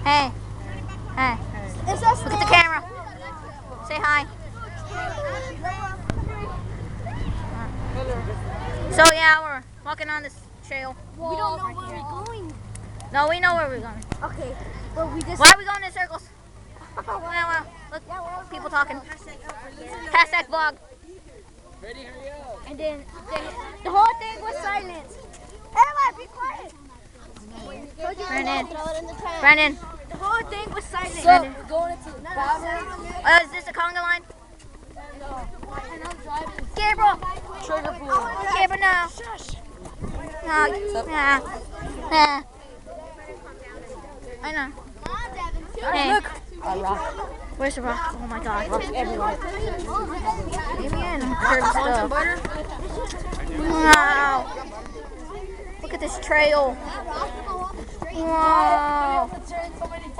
Hey. Hey. Look at the camera. Say hi. So yeah, we're walking on this trail. We don't know where we're going. No, we know where we're going. Okay, but we just. Why are we going in circles? Well, look, people talking. Hashtag vlog. Ready, hurry up. And then the whole thing was silence. Everybody, be quiet. Brandon. The whole thing was silent. So, Brandon. We're going into the Is this a conga line? No. And I'm driving. Gabriel. TriggerPuller. Gabriel, no. Shush. No. Nah. Nah. I know. Hey. Look. A rock. Where's the rock? Oh my god. Rocks everywhere. Damian, curb stuff. Wow. Look at this trail. Wow.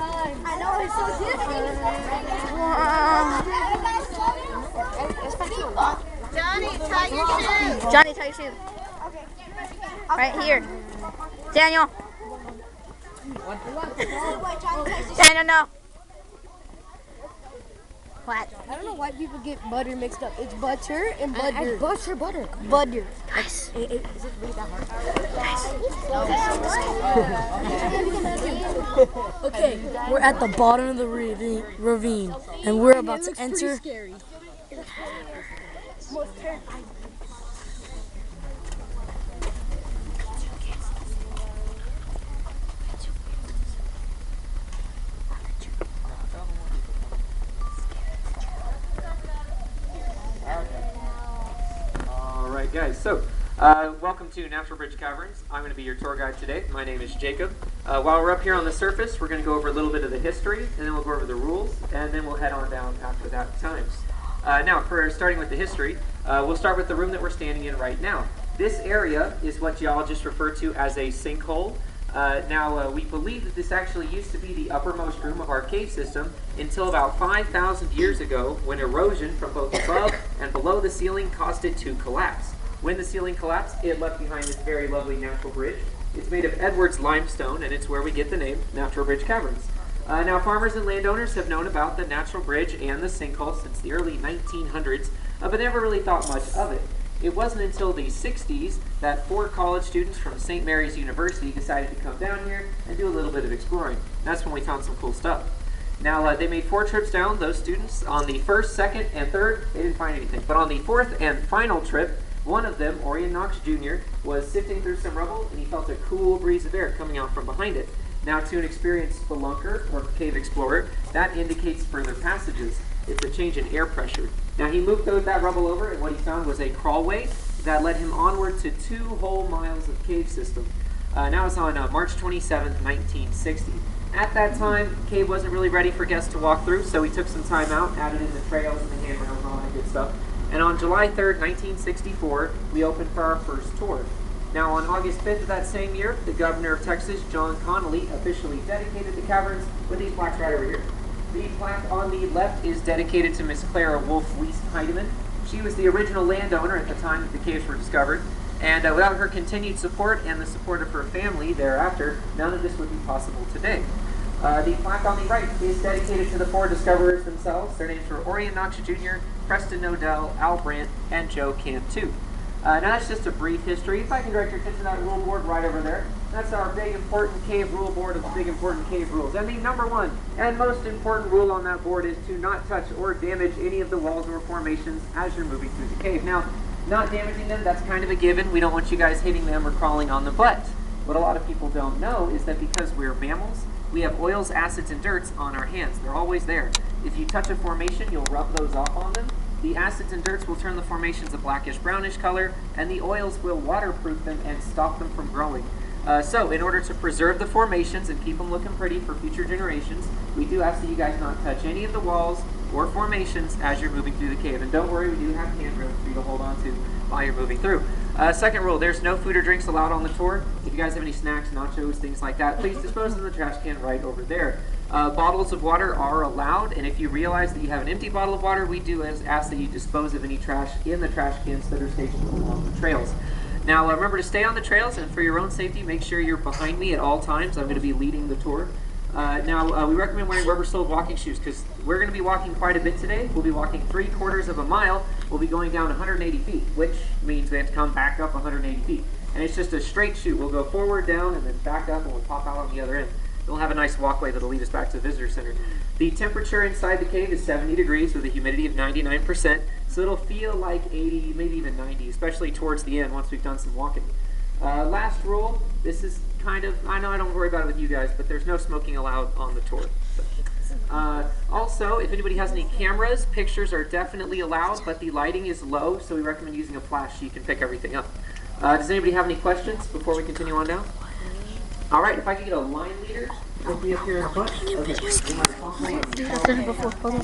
I know, it's so different. Wow. Johnny, tie your shoe. Johnny, tie your shoe. Right here. Daniel. Daniel, no. What? I don't know why people get butter mixed up. It's butter and butter. Butter. Nice. Is it really that hard? Okay, we're at the bottom of the ravine, and we're about to enter. Scary. Most terrifying. Alright guys, so welcome to Natural Bridge Caverns. I'm going to be your tour guide today. My name is Jacob. While we're up here on the surface, we're going to go over a little bit of the history, and then we'll go over the rules, and then we'll head on down after that times. Now, for starting with the history, we'll start with the room that we're standing in right now. This area is what geologists refer to as a sinkhole. We believe that this actually used to be the uppermost room of our cave system until about 5,000 years ago, when erosion from both above and below the ceiling caused it to collapse. When the ceiling collapsed, it left behind this very lovely natural bridge. It's made of Edwards limestone, and it's where we get the name Natural Bridge Caverns. Now, farmers and landowners have known about the natural bridge and the sinkhole since the early 1900s, but never really thought much of it. It wasn't until the 60s that 4 college students from St. Mary's University decided to come down here and do a little bit of exploring. That's when we found some cool stuff. Now, they made 4 trips down, those students. On the 1st, 2nd, and 3rd, they didn't find anything. But on the 4th and final trip, one of them, Orion Knox Jr., was sifting through some rubble, and he felt a cool breeze of air coming out from behind it. Now, to an experienced spelunker, or cave explorer, that indicates further passages. It's a change in air pressure. Now, he moved that rubble over, and what he found was a crawlway that led him onward to 2 whole miles of cave system. Now it's on March 27th, 1960. At that time, the cave wasn't really ready for guests to walk through, so he took some time out, added in the trails and the handrails and all that good stuff. And on July 3rd, 1964, we opened for our first tour. Now, on August 5th of that same year, the governor of Texas, John Connolly, officially dedicated the caverns with these plaques right over here. The plaque on the left is dedicated to Miss Clara Wolf-Wiest Heidemann. She was the original landowner at the time that the caves were discovered, and without her continued support and the support of her family thereafter, none of this would be possible today. The plaque on the right is dedicated to the 4 discoverers themselves. Their names were Orion Knox Jr., Preston Nodell, Al Brandt, and Joe Cantu. Now that's just a brief history. If I can direct your attention to that rule board right over there, that's our big important cave rule board of the big important cave rules. And the number 1 and most important rule on that board is to not touch or damage any of the walls or formations as you're moving through the cave. Now, not damaging them, that's kind of a given. We don't want you guys hitting them or crawling on them. But what a lot of people don't know is that because we're mammals, we have oils, acids, and dirts on our hands. They're always there. If you touch a formation, you'll rub those off on them. The acids and dirts will turn the formations a blackish-brownish color, and the oils will waterproof them and stop them from growing. So, in order to preserve the formations and keep them looking pretty for future generations, we do ask that you guys not touch any of the walls or formations as you're moving through the cave. And don't worry, we do have handrails for you to hold on to while you're moving through. Second rule, there's no food or drinks allowed on the tour. If you guys have any snacks, nachos, things like that, please dispose them in the trash can right over there. Bottles of water are allowed, and if you realize that you have an empty bottle of water, we do ask that you dispose of any trash in the trash cans that are stationed along the trails. Now, remember to stay on the trails, and for your own safety, make sure you're behind me at all times. I'm going to be leading the tour. We recommend wearing rubber-soled walking shoes because we're going to be walking quite a bit today. We'll be walking 3/4 of a mile. We'll be going down 180 feet, which means we have to come back up 180 feet. And it's just a straight shoot. We'll go forward, down, and then back up, and we'll pop out on the other end. We'll have a nice walkway that'll lead us back to the visitor center. The temperature inside the cave is 70 degrees with a humidity of 99%, so it'll feel like 80, maybe even 90, especially towards the end once we've done some walking. Last rule, this is kind of, I know I don't worry about it with you guys, but there's no smoking allowed on the tour. Also, if anybody has any cameras, pictures are definitely allowed, but the lighting is low, so we recommend using a flash so you can pick everything up. Does anybody have any questions before we continue on down? All right, if I could get a line leader, quickly up here in front. Okay. I've done it before. Hold on.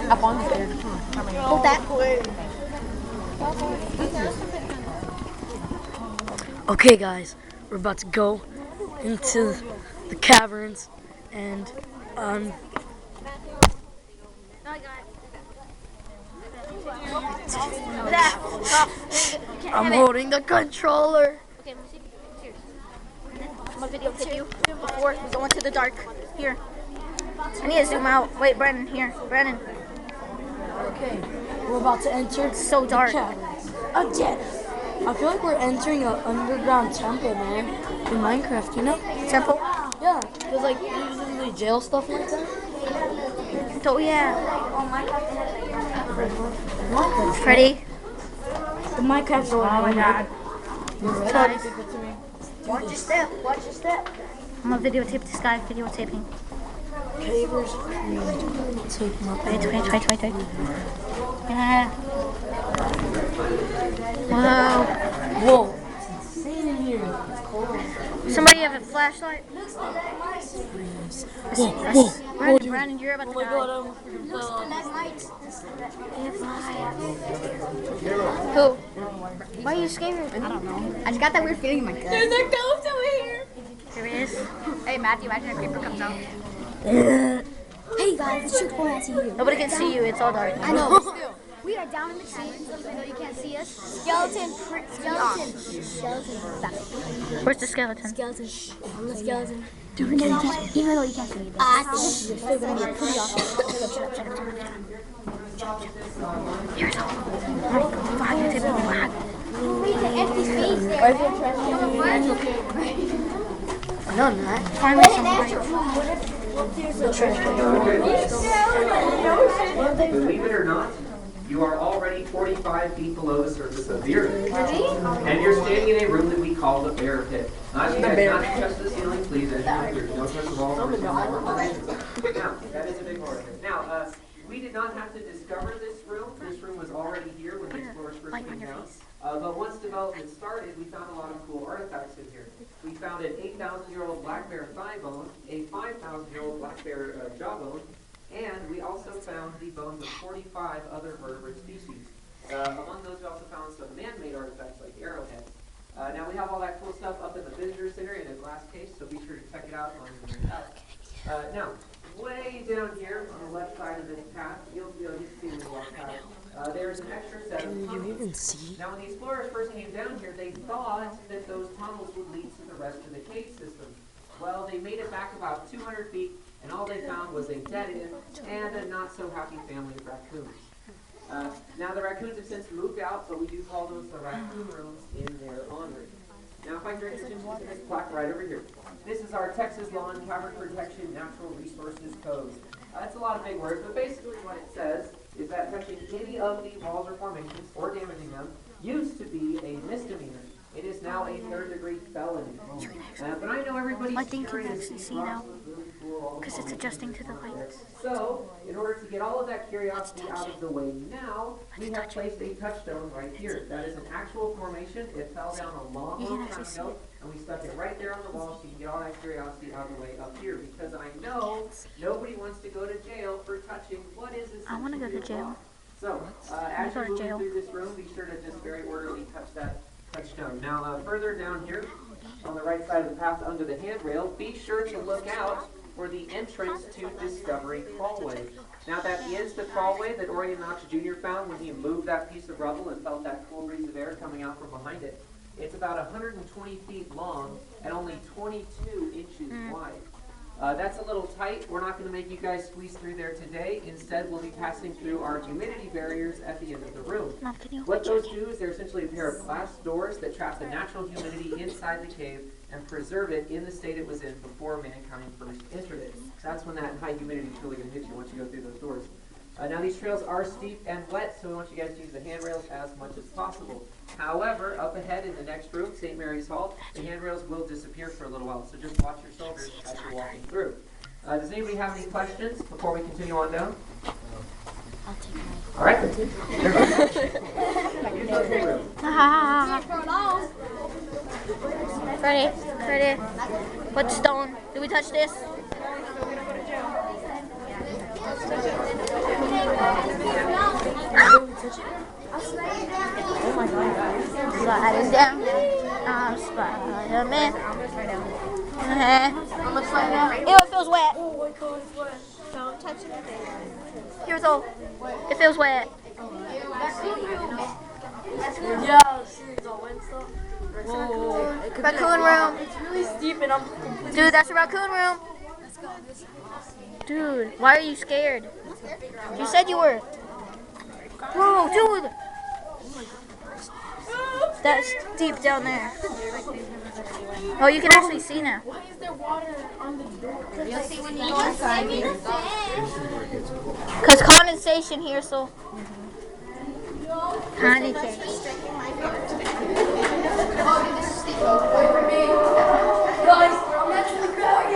Up on the air. Hold that. Okay, guys, we're about to go into the caverns, and I'm holding the controller. Okay, let me see. Cheers. I'm gonna videotape you before we go into the dark. Here. I need to zoom out. Wait, Brandon, here. Brandon. Okay, we're about to enter It's so dark. the caverns again. I feel like we're entering an underground temple, man, in Minecraft, you know? Temple? Yeah, there's like usually jail stuff like that. Oh, yeah. Minecraft. Freddy. The Minecraft's going on. Oh my god. Watch your step. Watch your step. I'm gonna videotape this guy. Videotaping. Cavers. Take him up. Wait. Yeah. Whoa. Whoa. It's insane in here. It's cold. Somebody have a flashlight? Whoa. Brandon, you're about to die. God, I almost freaking fell off. Who? Why are you scared? I don't know. I just got that weird feeling in my gut. There's a ghost over here. There is. Hey, Matthew, imagine a creeper comes out. Hey guys, it's TriggerPuller19 here. Nobody can see you. It's all dark. I know. We are down in the caverns. I know you can't see us. Skeleton. Where's the skeleton? I'm the skeleton. Even though you can't see me. It's still gonna be pretty awesome. Here's all. Fire tip. Empty space there. No, I'm not. Finally some light. Believe it or not, you are already 45 feet below the surface of the earth. And you're standing in a room that we call the bear pit. Not you guys, not touch the ceiling, please. As you know, don't touch the walls. Now, that is a big part of it. Now, we did not have to discover this room. This room was already here when the explorers first came down. But once development started, we found a lot of cool artifacts in here. We found an 8,000-year-old black bear thigh bone, a 5,000-year-old black bear jawbone, and we also found the bones of 45 other vertebrate species. Among those, we also found some man-made artifacts like arrowheads. Now, we have all that cool stuff up in the visitor center in a glass case, so be sure to check it out on your way out. Now, way down here on the left side of this path, you'll be able to see when you walk past. There's an extra set of tunnels. Now, when the explorers first came down here, they thought that those tunnels would lead to the rest of the cave system. Well, they made it back about 200 feet, and all they found was a dead end and a not-so-happy family of raccoons. Now, the raccoons have since moved out, but we do call those the raccoon rooms in their honor. Now, if I can direct your attention to this plaque right over here. This is our Texas Lawn Cavern Protection Natural Resources Code. That's a lot of big words, but basically what it says is that touching any of the walls or formations or damaging them used to be a misdemeanor. It is now a third-degree felony. But I know everybody's I think you can curious. actually see now because it's adjusting to the lights. So, in order to get all of that curiosity out of the way now, we have placed a touchstone right here. That is an actual formation. It fell down a long time ago, and we stuck it right there on the wall so you can get all that curiosity out of the way up here. Because I know nobody wants to go to jail for touching what is essentially I want to go to jail. So, as you're moving through this room, be sure to just very orderly touch that touchstone. Now, further down here, on the right side of the path under the handrail, be sure to look out for the entrance to Discovery Hallway. Now that is the crawlway that Orion Knox Jr. found when he moved that piece of rubble and felt that cool breeze of air coming out from behind it. It's about 120 feet long and only 22 inches wide. That's a little tight. We're not going to make you guys squeeze through there today. Instead, we'll be passing through our humidity barriers at the end of the room. What those do is they're essentially a pair of glass doors that trap the natural humidity inside the cave and preserve it in the state it was in before mankind first entered it. That's when that high humidity is really going to hit you once you go through those doors. Now these trails are steep and wet, so we want you guys to use the handrails as much as possible. However, up ahead in the next room, St. Mary's Hall, the handrails will disappear for a little while, so just watch your shoulders as you're walking through. Does anybody have any questions before we continue on down? I'll take mine. All right. Ready. What stone? Did we touch this? Sliding down. I'm Spider-Man. Ew, it feels wet. Don't touch it. Here's all. It feels wet. Yeah, it's all wet stuff. Whoa. Raccoon room. It's really steep and I'm completely... Dude, that's a raccoon room. Dude, why are you scared? You said you were. Bro, dude. That's deep down there. Oh, you can actually see now. Why is there water on the door? Because condensation here, so. Condensation. Guys, I'm actually going.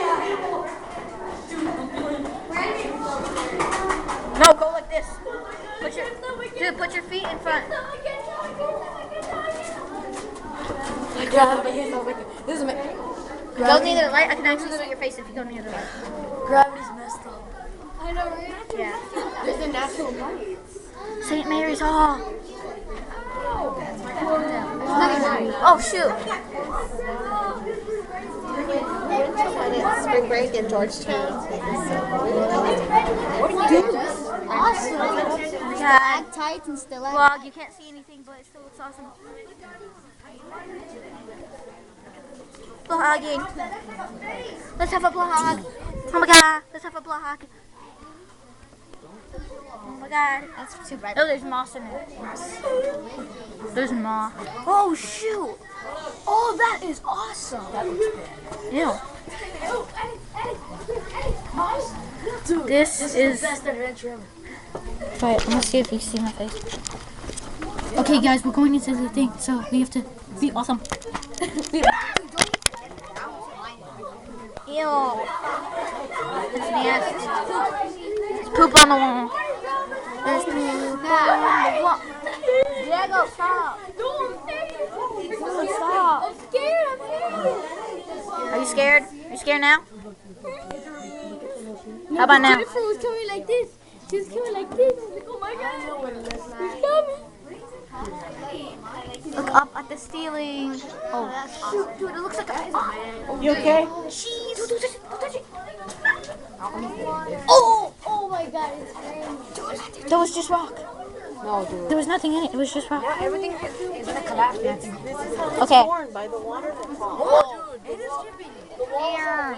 No, go like this. Put your feet in front. This is my... Go near the light. I can actually see your face if you go near the light. Gravity's messed up. I know, right? Yeah. There's a natural light. St. Mary's Hall. Oh, shoot. Spring break in Georgetown. Awesome. Yeah. Tights and still Vlog, you can't see anything, but it still looks awesome. Vlogging. Let's have a vlog. Oh my god, let's have a vlog. Oh my god. That's too bright. Oh, there's moss in it. There's moss. Oh, shoot. Oh, that is awesome. That looks good. Ew. Dude, This is the best adventure ever. Wait, I'm gonna see if you see my face. Okay, guys, we're going into the thing, so we have to be awesome. Ew. It's nasty. There's poop on the wall. There's poop on the wall. Diego, stop. Dude, stop. I'm scared. Are you scared? Are you scared now? How about now? Jennifer was coming like this. She was coming like this. I was like, oh my god. She's coming. Look up at the ceiling. Oh, shoot, dude, it looks like a... You okay? Jeez, don't touch it, don't touch it. Oh my god, it's raining. That was just rock. No, dude. There was nothing in it, it was just rock. Everything is gonna collapse. This is how Okay. torn by the water that falls. Oh, dude, it is dripping. The walls are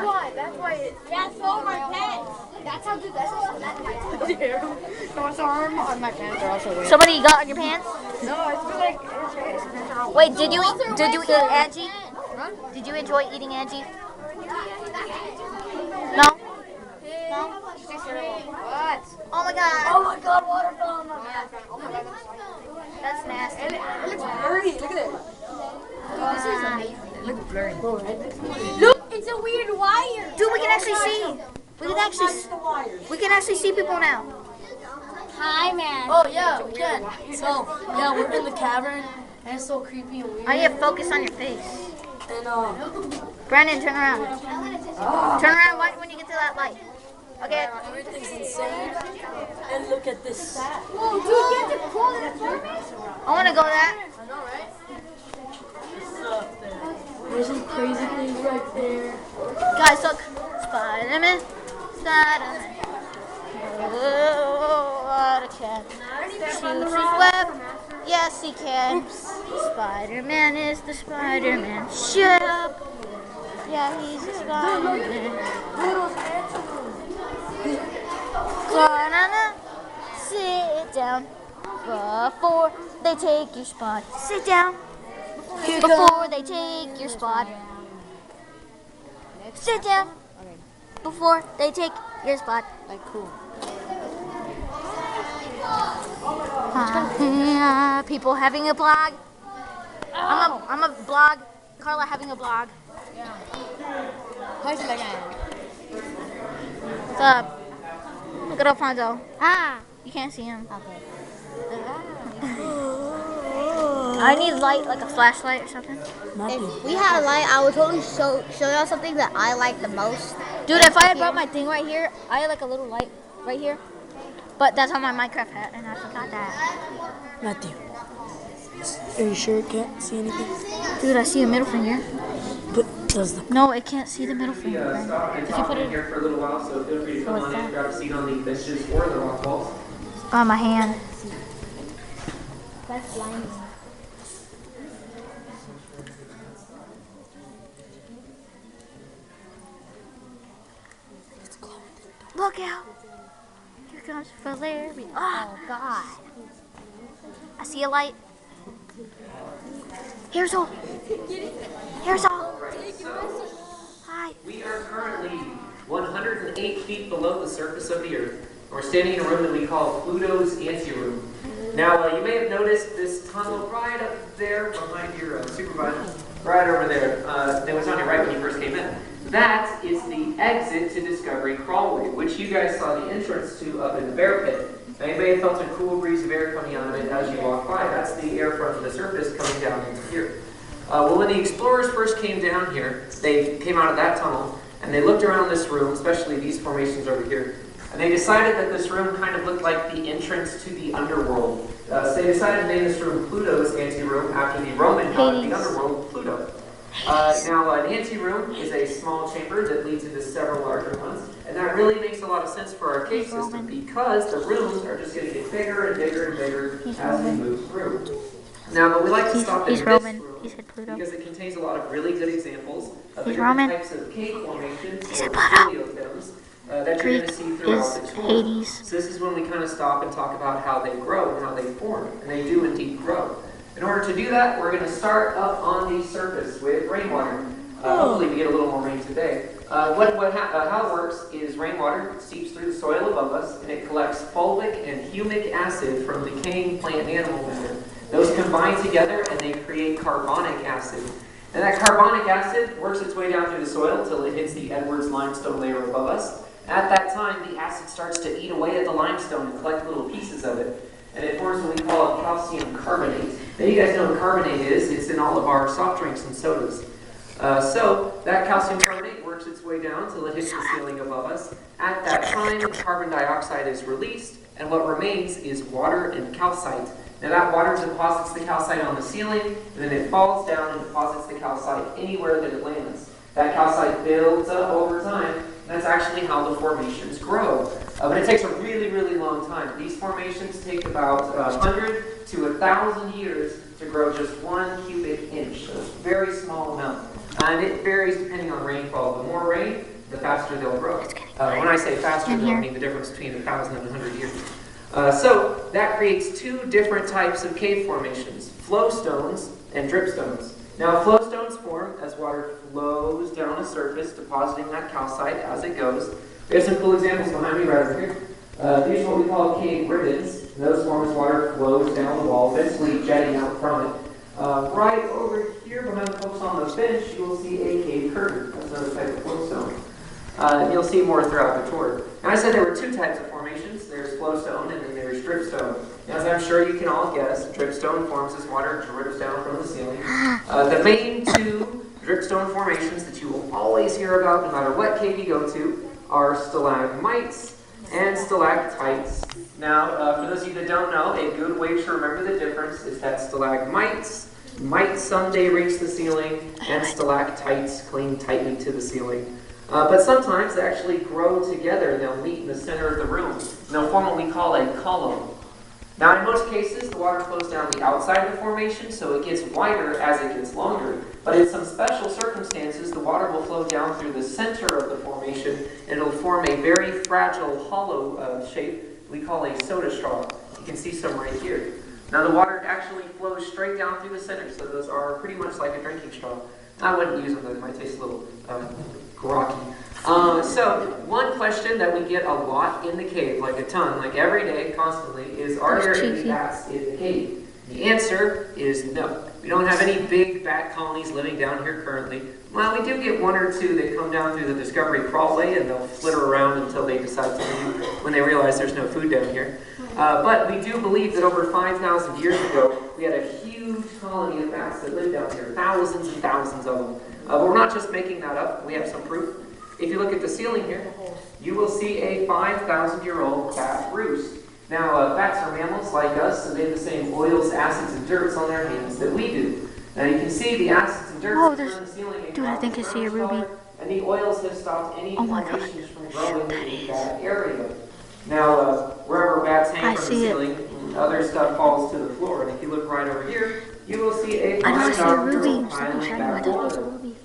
wet. That's why that's all my pants. That's how good that's all that No, it's arm on my pants are also wet. Somebody got on your pants? No, I feel like it's Wait, did you eat Angie? Did you enjoy eating Angie? No? No? What? Oh my god. Oh my god, water fell on my pants. Oh my god, That's nasty. it looks blurry. Look at it. This is amazing. It looks blurry. Look, it's a weird wire. Dude, we can actually see. We can actually see people now. Hi, man. Oh yeah, we can. So yeah, we're in the cavern and it's so creepy and weird. I need to focus on your face. And Brandon, turn around. Turn around when you get to that light. Okay. everything's insane. And look at this. Whoa, dude, you have to crawl in for me? I want to go there. I know, right? There's some crazy things right there. Guys, look. Spider-Man. Spider-Man. Yes, he can. Spider-Man is the Spider-Man. Shut up. Yeah, he's a Spider-Man. Sit down before they take your spot. Sit down before they take your spot. Sit down before they take your spot. Like, cool. People having a blog. I'm a blog. Carla having a blog. What's my name? What's up? Look at Alfonso. Ah. You can't see him. Okay. I need light, like a flashlight or something. If we had a light, I would totally show y'all something that I like the most. Dude, if I had brought my thing right here, I had like a little light right here. But that's on my Minecraft hat, and I forgot that. Matthew, are you sure it can't see anything? Dude, I see a middle finger. But does the No, it can't see the middle finger. Stop and talk in here for a little while, so feel free to come on in, grab a seat on the benches or the rock walls. On my hand. That's blinding. Look out! Here comes Valerie. Oh, God. I see a light. Here's all. Here's all. Hi. We are currently 108 feet below the surface of the Earth. We're standing in a room that we call Pluto's anteroom. Now, you may have noticed this tunnel right up there behind your supervisor, right over there. That was on your right when you first came in. That is the exit to Discovery Crawlway, which you guys saw the entrance to up in the bear pit. Now, you may have felt a cool breeze of air coming out of it as you walk by. That's the air from the surface coming down into here. Well, when the explorers first came down here, they came out of that tunnel, and they looked around this room, especially these formations over here, and they decided that this room kind of looked like the entrance to the underworld. So they decided to name this room Pluto's anteroom after the Roman god of the underworld, Pluto. Now, an anteroom is a small chamber that leads into several larger ones, and that really makes a lot of sense for our cave system because the rooms are just going to get bigger and bigger and bigger as we move through. Now, but we like to stop in this room because it contains a lot of really good examples of the different types of cave formations or paleothems that you're going to see throughout the tour. So this is when we kind of stop and talk about how they grow and how they form, and they do indeed grow. In order to do that, we're going to start up on the surface with rainwater. Hopefully we get a little more rain today. How it works is rainwater seeps through the soil above us, and it collects fulvic and humic acid from decaying plant and animal matter. Those combine together and they create carbonic acid. And that carbonic acid works its way down through the soil until it hits the Edwards limestone layer above us. At that time, the acid starts to eat away at the limestone and collect little pieces of it. And it forms what we call a calcium carbonate. Now you guys know what carbonate is. It's in all of our soft drinks and sodas. So that calcium carbonate works its way down until it hits the ceiling above us. At that time, carbon dioxide is released, and what remains is water and calcite. Now that water deposits the calcite on the ceiling, and then it falls down and deposits the calcite anywhere that it lands. That calcite builds up over time, and that's actually how the formations grow. But it takes a really, really long time. These formations take about 100 to 1,000 years to grow just 1 cubic inch. So it's a very small amount. And it varies depending on rainfall. The more rain, the faster they'll grow. When I say faster, I don't mean the difference between 1,000 and 100 years. So that creates two different types of cave formations, flow stones and drip stones. Now flow stones form as water flows down a surface, depositing that calcite as it goes. We have some cool examples behind me right over here. These are what we call cave ribbons. And those form as water flows down the wall, eventually jetting out from it. Right over here behind the folks on the bench, you will see a cave curtain. That's another type of flow stone. You'll see more throughout the tour. Now I said there were two types of formations. There's flow stone and then there's drip stone. As I'm sure you can all guess, drip stone forms as water drips down from the ceiling. The main two drip stone formations that you will always hear about no matter what cave you go to are stalagmites and stalactites. Now, for those of you that don't know, a good way to remember the difference is that stalagmites might someday reach the ceiling and stalactites cling tightly to the ceiling. But sometimes they actually grow together and they'll meet in the center of the room. And they'll form what we call a column. Now, in most cases, the water flows down the outside of the formation, so it gets wider as it gets longer. But in some special circumstances, the water will flow down through the center of the formation, and it'll form a very fragile, hollow shape we call a soda straw. You can see some right here. Now, the water actually flows straight down through the center, so those are pretty much like a drinking straw. I wouldn't use them, though. They might taste a little groggy. So, one question that we get a lot in the cave, like a ton, like every day, constantly, is are there any bats in the cave? The answer is no. We don't have any big bat colonies living down here currently. Well, we do get one or two that come down through the Discovery Crawlway, and they'll flitter around until they decide to leave when they realize there's no food down here. But we do believe that over 5,000 years ago, we had a huge colony of bats that lived down here, thousands and thousands of them. But we're not just making that up, we have some proof. If you look at the ceiling here, you will see a 5,000-year-old bat roost. Now, bats are mammals like us, so they have the same oils, acids, and dirts on their hands that we do. Now, you can see the acids and dirts on the ceiling. Dude, I think I see a ruby. And the oils have stopped any formations from growing in that area. Now, wherever bats hang from the ceiling, other stuff falls to the floor. And if you look right over here, you will see a ruby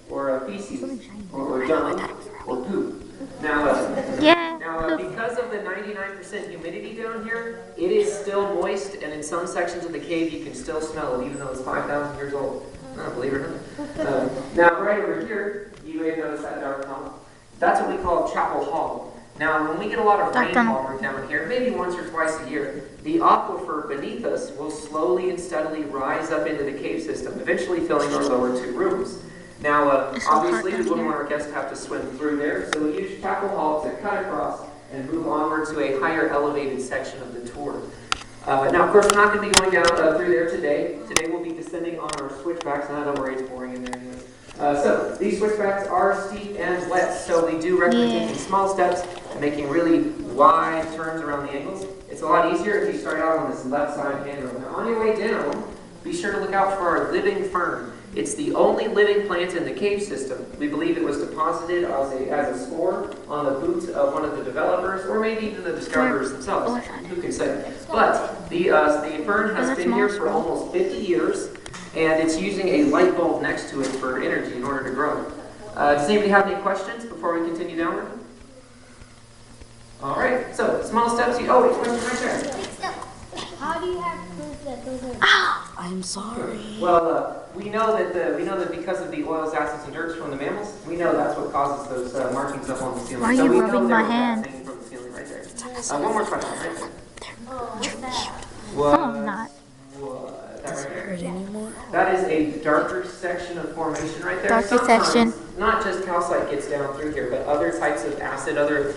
or a feces, or dung, or poop. Now, because of the 99% humidity down here, it is still moist, and in some sections of the cave you can still smell it, even though it's 5,000 years old. Believe it or not. Now, right over here, you may notice that dark tunnel. That's what we call Chapel Hollow. Now, when we get a lot of rainwater down here, maybe once or twice a year, the aquifer beneath us will slowly and steadily rise up into the cave system, eventually filling our lower two rooms. Now, obviously, we wouldn't want our guests to have to swim through there, so we use Chapel Hall to cut across and move onward to a higher elevated section of the tour. Now, of course, we're not going to be going down through there today. Today we'll be descending on our switchbacks, and don't worry, it's boring in there anyway. So, these switchbacks are steep and wet, so we do recommend taking small steps and making really wide turns around the angles. It's a lot easier if you start out on this left side handrail. Now, on your way down, be sure to look out for our living fern. It's the only living plant in the cave system. We believe it was deposited as a spore on the boot of one of the developers, or maybe even the discoverers themselves. Who can say? But the fern has been here for almost 50 years, and it's using a light bulb next to it for energy in order to grow. Does anybody have any questions before we continue downward? All right. So small steps. Oh, wait, question right there. How do you have proof that those are? I'm sorry. Well, we know that because of the oils, acids, and dirts from the mammals, we know that's what causes those markings up on the ceiling. Why are you rubbing my hand? From the ceiling right there. One more question right there. No, I'm not. Does it hurt anymore? That is a darker section of formation right there. Darker section. Not just calcite gets down through here, but other types of acid, other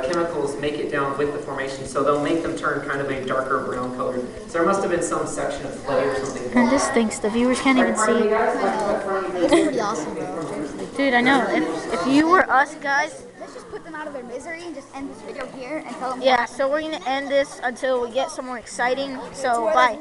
chemicals make it down with the formation, so they'll make them turn kind of a darker brown color. So there must have been some section of clay or something. And this stinks. The viewers can't even see. It's pretty awesome, bro. Dude, I know. If you were us guys. Let's just put them out of their misery and just end this video here and tell them. Yeah, so we're going to end this until we get somewhere exciting. So, bye.